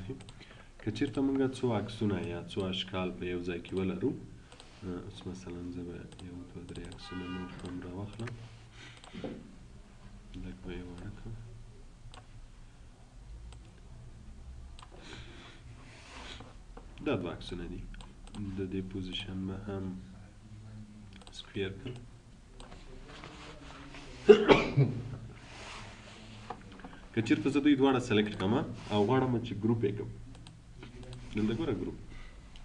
الرحیم. که چېرته موږ څو عکسونه یا څو اشکال په یو ځای کې ولرو، اوس مثلا زه به یو دوه درې عکسونه نور هم راواخلم، لږ به یې واړه کړم. دا دوه عکسونه دي، د دې پوزیشن به هم سکویر کړم. که چېرته زه دوی دواړه سلیکټ کړم او غواړم چې ګروپ یې کړم، دلته ګوره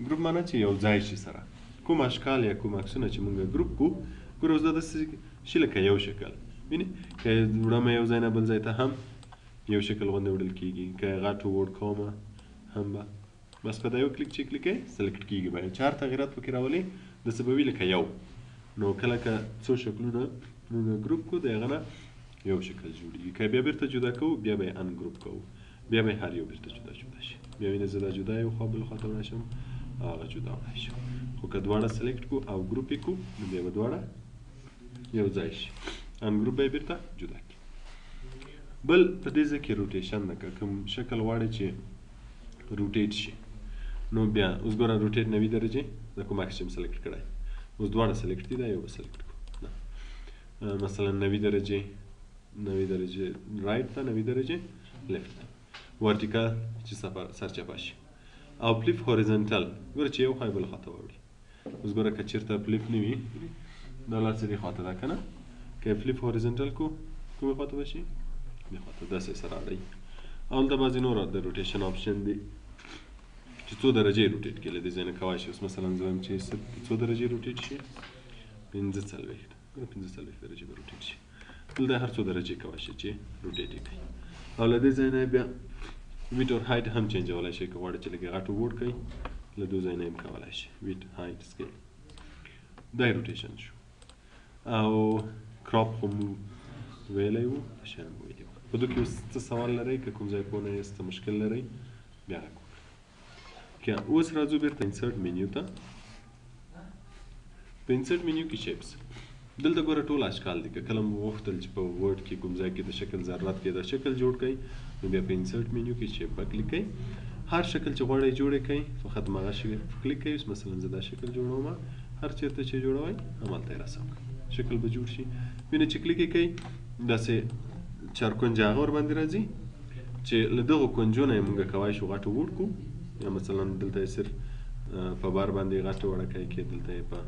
ګروپ معنی چې یو ځای شي سره کوم اشکال یا کوم عکسونه چې موږ ګروپ کو، ګوره اوس دا داسې شي لکه یو شکل، وینې که یې وړم یو ځای نه بل ځای ته هم یو شکل غوندې وړل کېږي، که یې غټ وړ کوم هم به بس په دا یو کلیک چې کلیک یې سلیکټ کېږي به چې هر تغییرات پکې راولي داسې به وي لکه یو. نو کله که څو شکلونه موږ ګروپ کو د هغه نه یو شکل جوړېږي. که بیا بیرته جدا کوو بیا به یې ان ګروپ کوو، بیا به هر یو بیرته جدا جدا شي. بیا وینې زه دا جدا یو خوا بل خوا ته وړی شم او هغه جدا وړی شم. خو که دواړه سلیکټ کو او ګروپ یې کو نو بیا به دواړه یو ځای شي، ان ګروپ به یې بیرته جدا کړي. بل په دې ځای کې روټیشن ده، که کوم شکل غواړې چې روټیټ شي نو بیا اوس ګوره روټیټ 90 درجې د کوم عکس چې م سلیکټ کړی اوس دواړه سلیکټ دي، دا یو به سلیکټ کړو. مثلا 90 درجې رایټ ته 90 درجې لیفت ته ورټیکل چې سرچپه شي، او فلیپ هوریزنټل ګوره چې یو خوا بل خوا ته واوړي. اوس ګوره که چېرته فلیپ نه وي دا لاس دې خوا ته ده که نه، که یې فلیپ هوریزنټل کو کومې خوا ته به شي دې خوا ته داسې سره اړوي. او هلته بعضې نور د روټیشن آپشن دی چې څو درجې روټیټ کړي له دې ځای نه کولی شي. اوس مثلا زه وایم چې څو درجې روټیټ شي 45 درجې به روټیټ شي. دلته هر څو درجې کولی شي چې روټیټ یې کړي. او له دې ځای نه بیا ویټ اور هایټ هم چینجولی شي، که غواړئ چې لږ یې غټ ووړ کړئ له دې ځای نه هم کولی شي ویټ هایټ سکیل. دا یې روټیشن شو. او کراپ خو مو ویلی وو، شیان مو ویلي وو. په دې کې اوس څه سوال لرئ؟ که کوم ځای پوه نه یاست، څه مشکل لرئ بیا غږ وکړئ. که اوس راځو بیرته انسرټ منیو ته. په انسرټ منیو کې شیپس دلته ګوره ټول اشکال دي. که کله مو غوښتل چې په ورډ کې کوم ځای کې د شکل ضرورت کې دا شکل جوړ کړئ نو بیا په انسرټ منیو کې شیپ به کلیک کړئ. هر شکل چې غواړئ جوړ یې کړئ فقط هماغه کلیک کړئ. اوس مثلا زه دا شکل جوړوم، هر چېرته چې جوړوئ همالته یې رسم کړئ، شکل به جوړ شي. وینئ چې کلیک یې کړئ داسې چارکونج هغه ورباندې راځي چې له دغو کونجونه یې مونږ کولی شو غټ ووړ کړو، یا مثلا دلته یې صرف په بار باندې غټ وړکی کې، دلته یې په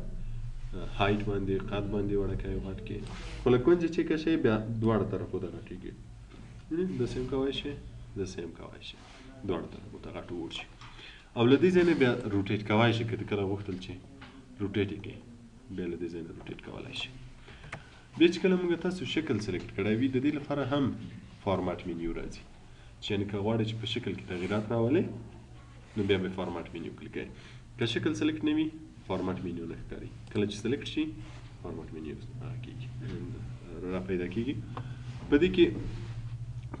هایټ باندې قد باندې وړکی غټ کې. خو له کونجه چې کشئ بیا دواړه طرفو ته غټېږي. داسې هم کولی شئ، داسې هم کولی شئ، دواړه طرفو ته غټ ووړ شي. او له دې ځای نه بیا روټیټ کولی شئ. که کله غوښتل چې روټیټ یې کړئ بیا له دې ځای نه روټیټ کولی شئ. بیا چې کله موږ تاسو شکل سلیکټ کړی وي د دې لپاره هم فارمات منیو راځي، چې یعنې که غواړئ چې په شکل کې تغییرات راولئ نو بیا به فارمات منیو کلیک کړئ. که شکل سلیکټ نه وي فارمات منیو نه ښکاري. کله چې سلیکټ شي فارمات منیو کېږي را پیدا کېږي. په دې کې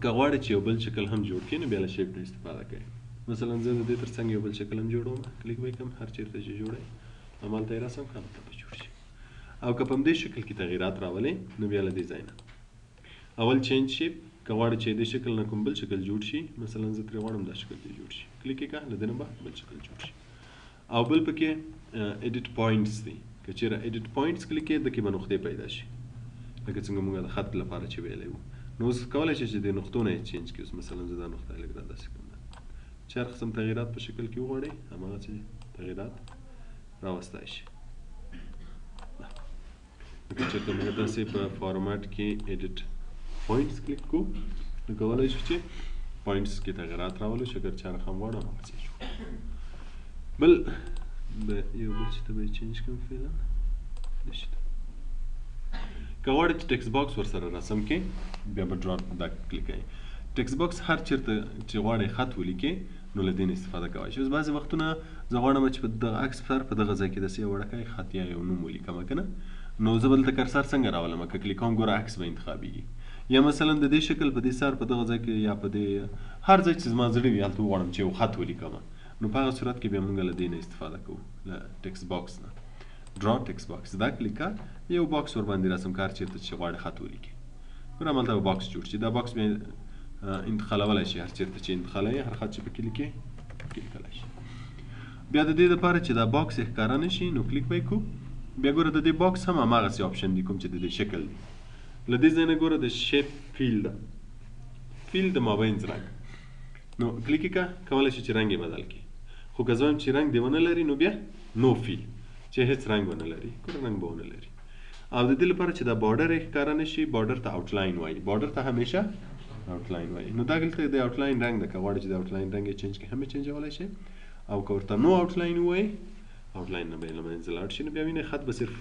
که غواړئ چې یو بل شکل هم جوړ کړئ نو بیا له شیپ نه استفاده کوئ. مثلا زه د دې تر څنګ یو بل شکل هم جوړوم، کلیک به یې کړم، هر چېرته چې جوړئ همالته یې رسم کړم، همالته به جوړ شي. او که په همدې شکل کې تغییرات راولئ نو بیا له دې ځای نه اول چینج شیپ، که غواړئ چې دې شکل نه کوم بل شکل جوړ شي، مثلا زه ترې غواړم دا شکل دې جوړ شي، کلیک یې کړه له دې نه به بل شکل جوړ شي. او بل پکې ایډیټ پوینټس دي. که چېرې ایډیټ پوینټس کلیک کړئ دکې به نقطې پیدا شي، لکه څنګه موږ د خط لپاره چې ویلی وو. نو اوس کولی شئ چې د نقطو نه یې چینج کړئ. اوس مثلا زه دا نقطه لږ داسې کړم چې هر قسم تغییرات په شکل کې وغواړئ هماغسې تغییرات راوستی شي. که چېرته موږ داسې په فارمات کې ایډیټ پوینټس کلیک کړو نو کولی شو چې پوینټس کې تغییرات راولو، شکل چې هر رقم غواړو هماغسې جوړ. بل یو بل شي ته به یې چینج کړم فعلا دې شي ته. که غواړئ چې ټکس باکس ورسره رسم کړئ بیا به ډرا دا کلیک کړئ. ټکس باکس هر چېرته چې غواړئ خط ولیکئ نو له دې نه استفاده کولی شئ. اوس بعضې وختونه زه غواړم چې په دغه عکس سر په دغه ځای کې داسې یو وړکی خط یا یو نوم ولیکم که نه، نو زه به دلته کرسر څنګه راولم؟ که کلیک کوم ګوره عکس به انتخابېږي. یا مثلا د دې شکل په دې سر په دغه ځای کې یا په دې هر ځای چې زما زړه وي هلته وغواړم چې یو خط ولیکم، نو په هغه صورت کې بیا موږ له دې نه استفاده کوو، له ټکس باکس نه. ډرا ټکس باکس دا کلیک کړه، یو باکس ورباندې رسم کړه، هر چېرته چې غواړې خط ولیکې ګوره همالته به باکس جوړ شي. دا باکس بیا انتقالولی شي، هر چېرته چې انتقالوي هر خط چې پکې لیکې پکې لیکلی شي. بیا د دې دپاره چې دا باکس یې ښکاره نه شي نو کلیک به یې کړو. بیا ګوره د دې باکس هم هماغسې آپشن دي کوم چې د دې شکل دی. له دې ځای نه ګوره د شیپ فیل د مابینځ رنګ نو کلیک یې کړه، کولی شي چې رنګ یې بدل کړي. خو که زه وایم چې رنګ دې ونه لري نو بیا نو فیل چې هېڅ رنګ ونه لري، ګوره رنګ به ونه لري. او د دې لپاره چې دا بارډر یې ښکاره نه شي بارډر ته آوټلاین وایي، بارډر ته همیشه آوټلاین وایي. نو دا دلته د آوټلاین رنګ ده، که غواړئ چې د آوټلاین رنګ یې چینج کړئ هم یې چینجولی شئ، او که ورته نو آوټلاین ووایي آوټلاین نه به یې له منځه لاړ شي. نو بیا وینئ خط به صرف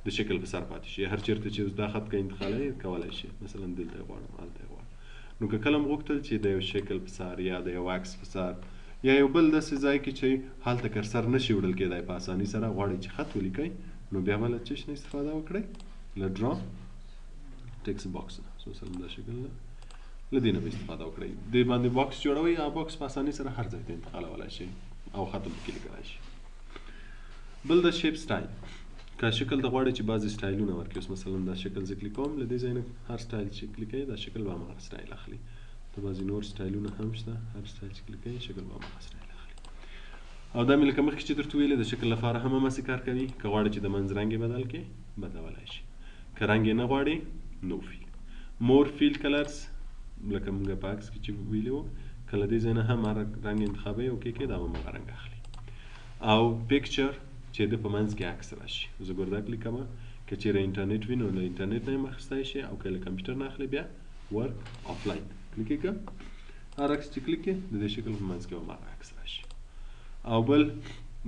د شکل په سر پاتې شي. هر چېرته چې دا خط که انتقالوي کولی شي، مثلا دلته یې غواړم هلته یې غواړم. نو که کله م غوښتل چې د یو شکل په سر یا د یو عکس په سر یا یو بل داسې ځای کې چې هلته کرسر نشي وړل کېدی په اساني سره غواړئ چې خط ولیکئ نو بیا به له څه شي نه استفاده وکړئ، له ډرا ټکسټ باکس نه. مثلا دا شکل ده، له دې نه به استفاده وکړئ. دې باندې باکس جوړوئ او باکس په اساني سره هر ځای ته انتقالولی شئ او خط هم پکې لیکلی شي. بل د شیپ سټایل، که شکل ته غواړئ چې بعضې سټایلونه ورکړي. اوس مثلا دا شکل زه کلیک کوم، له دې ځای نه هر سټایل چې کلیکوئ دا شکل به هماغه سټایل اخلي. ته بعضې نور سټایلونه هم شته، هر سټایل چې کلیکوئ شکل به هماغه سټایل اخلي. او دا مې لکه مخکې چې درته ویلې د شکل لپاره هم هماسې کار کوي. که غواړئ چې د منځ رنګ یې بدل کړې بدلولی شي، که رنګ یې نه غواړئ نو فیل. مور فیل کلرز لکه موږ په عکس کې چې ویلي وو، که له دې ځای نه هم هر رنګ انتخابوئ اوکې کړئ دا به هماغه رنګ اخلي. او پیکچر چې د په منځ کې عکس راشي، زه ګوره دا کلیک کوم، که چېرې انټرنیټ وي نو له انټرنیټ نه یې اخیستی شي، او که له کمپیوټر نه اخلي بیا ورک آفلاین کلیک یې کړه. هر عکس چې کلیک کړې د دې شکل په منځ کې به هماغه عکس راشي. او بل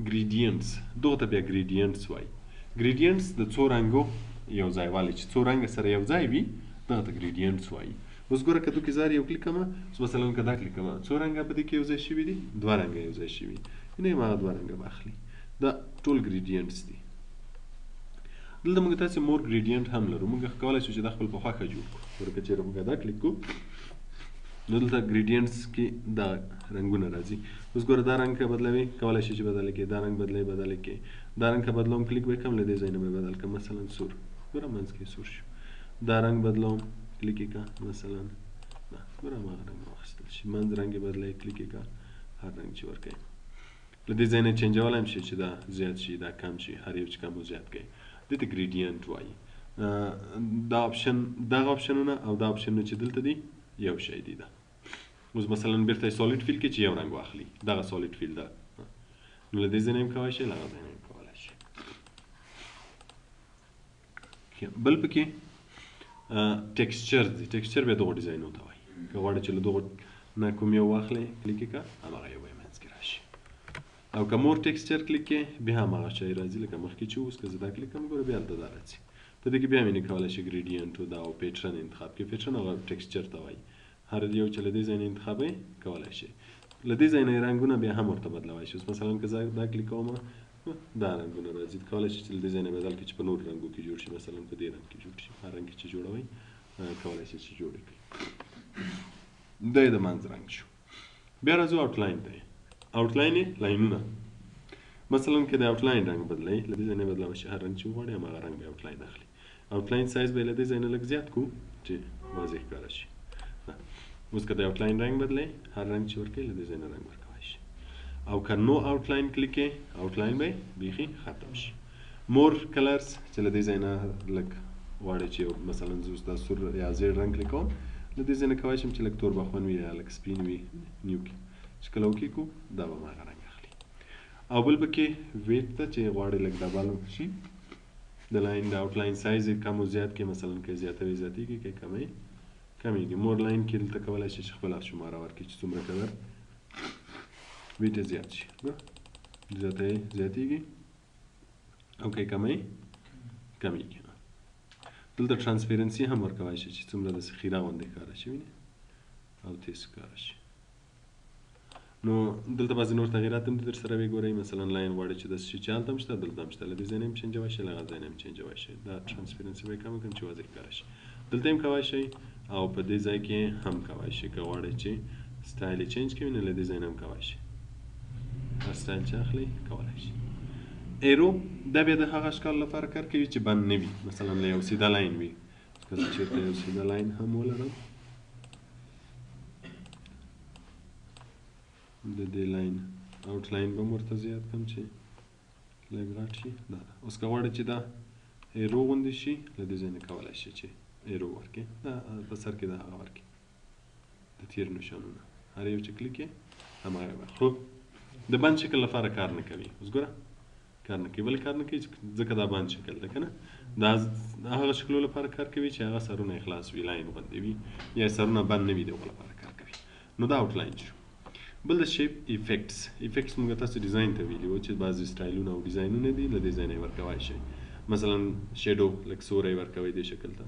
ګریډینټس، دغه ته بیا ګریډینټس وایي. ګریډینټس د څو رنګو یو ځای والی چې څو رنګه سره یو ځای وي دغه ته ګریډینټس وایي. اوس ګوره که دوکې زار یو کلیک کوم، اوس مثلا که دا کلیک کوم څو رنګه په دې کې یو ځای شوي دي، دوه رنګه یو ځای شوي، یعنې هماغه دوه رنګه به اخلي. دا ټول ګریډینټس دي. دلته موږ تاسې مور ګریډینټ هم لرو، موږ کولی شو چې دا خپل په خوښه جوړ کړو. ګوره که چېرې موږ دا کلیک کړو نو دلته ګریډینټس کې دا رنګونه راځي. اوس ګوره دا رنګ که بدلوي کولی شي چې بدله کړي، دا رنګ بدله کړي، دا رنګ که بدلوم کلیک به یې کړم له دې ځای نه به یې بدل کړم، مثلا سور، ګوره منځ کې سور شو. دا رنګ بدلوم کلیک یې کړه، مثلا دا ګوره هماغه رنګ واخیستل شي. منځ رنګ یې بدلوي کلیک یې کړه، هر رنګ چې ورکوئ له دې ځای نه چینجولی هم شي چې دا زیات شي دا کم شي، هر یو چې کم و زیات کوي. دې ته ګریډینټ وایي. دا آپشن دغه آپشنونه او دا آپشنونه چې دلته دي یو شی دي. دا اوس مثلا بیرته سالیډ فیل کې چې یو رنګ واخلي دغه سالیډ فیل ده، نو له دې ځای نه هم کولی شي، له هغه ځای نه هم کولی شي. بل پکې ټیکسچر دي. ټیکسچر بیا دغو ډیزاینو ته وایي. که غواړئ چې له دغو نه کوم یو واخلئ کلیک یې کړه، هماغه یو به یې منځ کې راشي. او که مور ټیکسچر کلیک کړئ بیا هماغه شی راځي لکه مخکې چې اوس که زه دا کلیک کړم ګوره بیا هلته دا راځي. په دې کې بیا مینې کولی شي ګریډینټ دا او پیټرن انتخاب کړئ. پیټرن هغه ټیکسچر ته وایي. هر یو چې له دې ځای نه انتخابوئ کولی شي. له دې ځای نه رنګونه بیا هم ورته بدلولی شي. اوس مثلا که زه دا کلیک کوم دا رنګونه راځي، کولی شي چې له دې ځای نه بدل کړي چې په نورو رنګو کې جوړ شي، مثلا په دې رنګ کې جوړ شي. هر رنګ کې چې جوړوئ کولی شي چې جوړ یې کړئ. دا یې د منځ رنګ شو. بیا راځو آوټلاین ته. آوټلاین یې لاینونه، مثلا که د آوټلاین رنګ بدلوئ له دې ځای نه بدلولی شي، هر رنګ چې وغواړئ هماغه رنګ به آوټلاین اخلي. آوټلاین سایز به یې له دې ځای نه لږ زیات کړو چې واضح ښکاره شي. اوس که د آوټلاین رنګ بدلوئ هر رنګ چې ورکوئ له دې ځای نه رنګ ورکولی شي. او که نو آوټلاین کلیک کړئ آوټلاین به یې بیخي ختم شي. مور کلرز چې له دې ځای نه لږ غواړئ چې مثلا زه اوس دا سور یا زیړ رنګ کلیک کوم، له دې ځای نه کولی شم چې لږ تور بخون وي یا لږ سپین وي نیو کې، چې کله اوکې کړو دا به هماغه رنګ اخلي. او بل پکې ویټ ته چې غواړئ لږ ډبل شي د لاین د آوټلاین سایز یې کم و زیات کړئ، مثلا که زیاتوي زیاتېږي که کمی کمیږي. مور لاین کې دلته کولی شي چې خپله شماره ورکړي چې څومره قدر ویټ یې زیات شي، زیاتوي زیاتېږي او که کمی کمیږي. دلته ټرانسپیرنسي هم ورکولی شي چې څومره داسې خیره غوندې ښکاره شي وینې او تیز ښکاره شي. نو دلته بعضې نور تغیرات هم دي در سره وګورئ. مثلا لاین غواړئ چې داسې شي چې هلته هم شته دلته هم شته، له دې ځای نه هم چینجولی شي، له هغه ځای نه هم چینجولی شي. دا ټرانسپیرنسي به یې کمه کړم چې واضح ښکاره شي. دلته هم کولی شئ او په دې ځای کې هم کولی شئ. که غواړئ چې سټایل یې چینج کړئ نو له دې ځای نه هم کولی شئ. هر سټایل چې اخلئ کولی شئ. ایرو دا بیا د هغه اشکال لپاره کار کوي چې بند نه وي، مثلا له یو سیده لاین وي. که زه چېرته یو سیده لاین هم ولرم د دې لاین آوټ لاین به هم ورته زیات کړم چې لږ غټ شي. دا ده. اوس که غواړئ چې دا ایرو غوندې شي له دې ځای نه کولی شي چې ایرو ورکړئ. دا په سر کې د هغه ورکړئ د تیر نشانونه هر یو چې کلیک یې هماغه به. خو د بند شکل لپاره کار نه کوي. اوس ګوره کار نه کوي. ولې کار نه کوي؟ ځکه دا بند شکل ده که نه. دا هغه شکلو لپاره کار کوي چې هغه سرونه یې خلاص وي، لاین غوندې وي، یا سرونه بند نه وي، د هغو لپاره کار کوي. نو دا آوټ لاین شو. بل د شیپ ایفیکټس. ایفیکټس موږ تاسو ډیزاین ته ویلي وو چې بعضې سټایلونه او ډیزاینونه دي له دې ځای نه یې ورکوی شئ. مثلا شیډو لږ سوری ورکوئ دې شکل ته.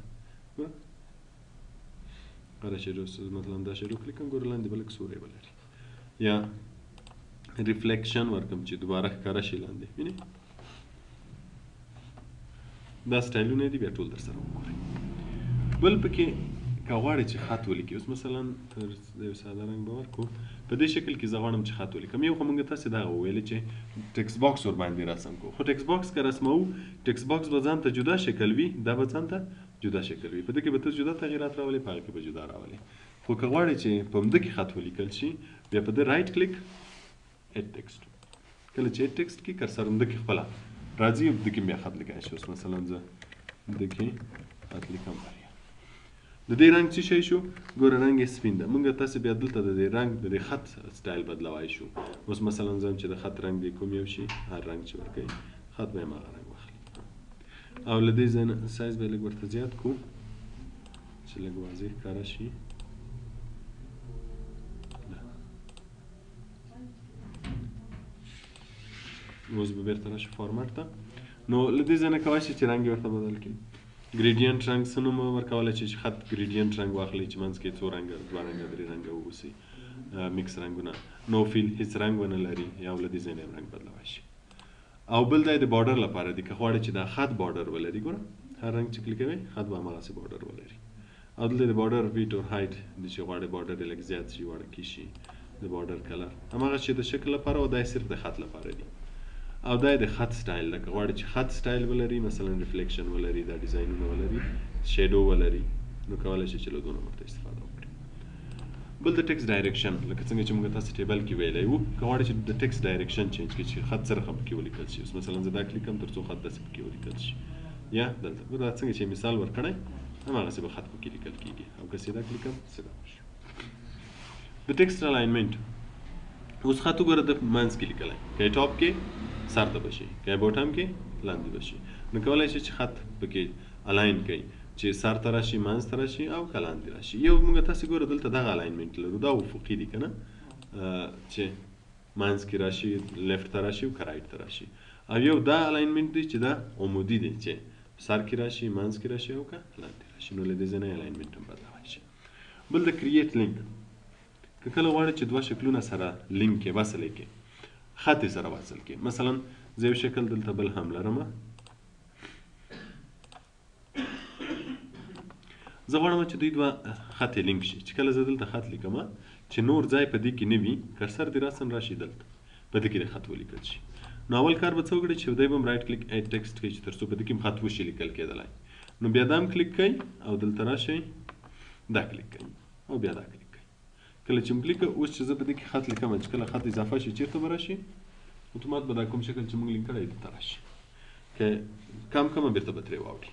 هره شیډو مثلا دا شیډو کلیک کړم، ګوره لاندې به لږ سوری ولري. یا ریفلیکشن ورکړم چې دوباره ښکاره شي لاندې. وینئ دا سټایلونه دي، بیا ټول در سره وګورئ. بل پکې که غواړئ چې خط ولیکئ، اوس مثلا یو ساده رنګ به ورکړو. په دې شکل کې زه غواړم چې خط ولیکم. یو خو موږ تاسې دغه وویلې چې ټکس باکس ورباندې رسم کړو. خو ټکس باکس که رسموو، ټکس باکس به ځان ته جدا شکل وي، دا به ځان ته جدا شکل وي. په دې کې به ته جدا تغیرات راولې، په هغه کې به جدا راولې. خو که غواړئ چې په همده کې خط ولیکل شي، بیا په دې رایټ کلیک ایډ ټکسټ. کله چې ایډ ټکسټ کې کرسر همده کې خپله راځي، همده کې بیا خط لیکلی شي. اوس مثلا زه همده کې خط لیکم. د دې رنګ څه شی شو؟ ګوره رنګ یې سپین ده. موږ تاسې بیا دلته د دې رنګ د دې خط سټایل بدلوی شو. اوس مثلا زه چې د خط رنګ دې کوم یو شي، هر رنګ چې ورکوي خط به یې هماغه رنګ واخلي. او له دې ځای نه سایز به یې لږ ورته زیات کړو چې لږ واضح ښکاره شي. اوس به بېرته راشو فارمټ ته. نو له دې ځای نه کولی شي چې رنګ یې ورته بدل کړي. ګریډینټ رنګ څه نوم ورکولی شي چې خط ګریډینټ رنګ واخلي چې منځ کې څو رنګه، دوه رنګه، درې رنګه واوسي، میکس رنګونه. نو فیل هېڅ رنګ ونه لري، یا له دې ځای نه رنګ بدلوی شي. او بل دا د بارډر لپاره دی. که غواړئ چې دا خط بارډر ولري، ګوره هر رنګ چې کلیکوئ خط به هماغسې بارډر ولري. او دلته د بارډر ویټ اور هایټ دی چې غواړئ بارډر یې لږ زیات شي، وړوکی شي، د بارډر کلر هماغه شی د شکل لپاره، او دا یې صرف د خط لپاره دی. او دا د خط سټایل ده. که غواړئ چې خط سټایل ولري، مثلا ریفلیکشن ولري، دا ډیزاینونه ولري، شیډو ولري، نو کولی شئ چې له دونه ورته استفاده وکړئ. بل د ټکس ډایرکشن، لکه څنګه چې موږ تاسو ټیبل کې ویلی وو، که غواړئ چې د ټکس ډایرکشن چینج کړئ چې خط څرخه پکې ولیکل شي. اوس مثلا زه دا کلیکم تر څو خط داسې پکې ولیکل شي. یا دلته دا څنګه چې مثال ورکړی هماغسې به خط پکې لیکل کېږي. او که سیده کلیکم سیده شي. د ټکسټ الاینمنټ، اوس خط وګوره د منځ کې لیکلی، که یې ټاپ کې سر ته به شي، که یې بوټم کې لاندې به شي. نو کولی شي چې خط پکې الاین کړئ چې سر ته راشي، منځ ته راشي، او که لاندې راشي. یو موږ تاسې ګوره دلته دغه الاینمنټ لرو، دا افقي دی که نه، چې منځ کې راشي، لیفټ ته راشي، او که رایټ ته راشي. او یو دا الاینمنټ دی چې دا عمودي دی چې سر کې راشي، منځ کې راشي، او که لاندې راشي. نو له دې ځای نه الاینمنټ هم بدلوی شي. بل د کریټ لینک، که کله غواړئ چې دوه شکلونه سره لینک کې وصل یې کړئ، خط یې سره وصل کړئ. مثلا زه یو شکل دلته بل هم لرم، زه غواړم چې دوی دوه خط یې لینک شي. چې کله زه دلته خط لیکم، چې نور ځای په دې کې نه وي، کرسر دې راسم راشي دلته، په دې کې د خط ولیکل شي. نو اول کار به څه وکړئ چې دی به هم رایټ کلیک ایډ ټکسټ کوئ چې تر څو په دې کې هم خط وشي لیکل کېدلی. نو بیا دا هم کلیک کوئ، او دلته راشئ دا کلیک کوئ، او بیا دا کلیک کوئ. کله چې م کلیک کړه، اوس چې زه په دې کې خط لیکم، چې کله خط اضافه شي چېرته به راشي؟ اتومات به دا کوم شکل چې موږ لینک کړی دلته راشي. که کم کمه بېرته به ترې واوړي.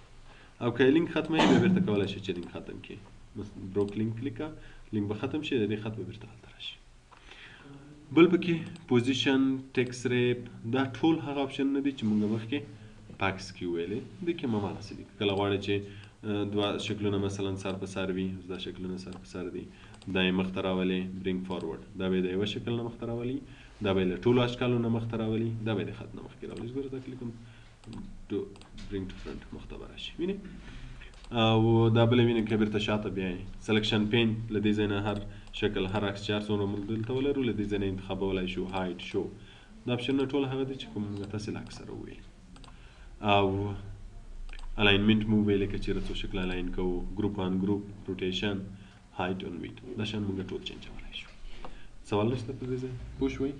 او که لینک ختمه وي، بیا بېرته کولی شئ چې لینک ختم کړئ. بروک لینک کلیک کړه، لینک به ختم شي، د دې خط به بېرته هلته راشي. بل پکې پوزیشن، ټکس ریپ، دا ټول هغه اپشنونه دي چې موږ مخکې پاکس کې ویلې، دې کې هم هماغسې دي. کله غواړئ چې دوه شکلونه مثلا سر په سر وي، دا شکلونه سر په سر دي، دا یې مخته راولئ، برینګ فارورډ، دا به یې د یوه شکل نه مخته راولي، دا به یې له ټولو اشکالو نه مخته راولي، دا به یې د خط نه مخکې راولي. ګوره دا کلیک کوم، برینګ ټو فرنټ مخته به راشي. وینئ؟ او دا بله وینئ که بېرته شاته بیایئ. سلکشن پین، له دې ځای نه هر شکل، هر عکس چې هر څومره موږ دلته ولرو، له دې ځای نه انتخابولی شو. هایټ، شو، دا اپشنونه ټول هغه دي چې کوم موږ تاسې له عکس سره وویل. او الاینمنټ مو ویلې که چېرې څو شکله الاین کوو، ګروپ آن ګروپ، روټیشن، هایټ آن ویډ، دا شیان موږ ټول چینجولی شو. سوال نشته په دې ځای؟ پوه شوئ؟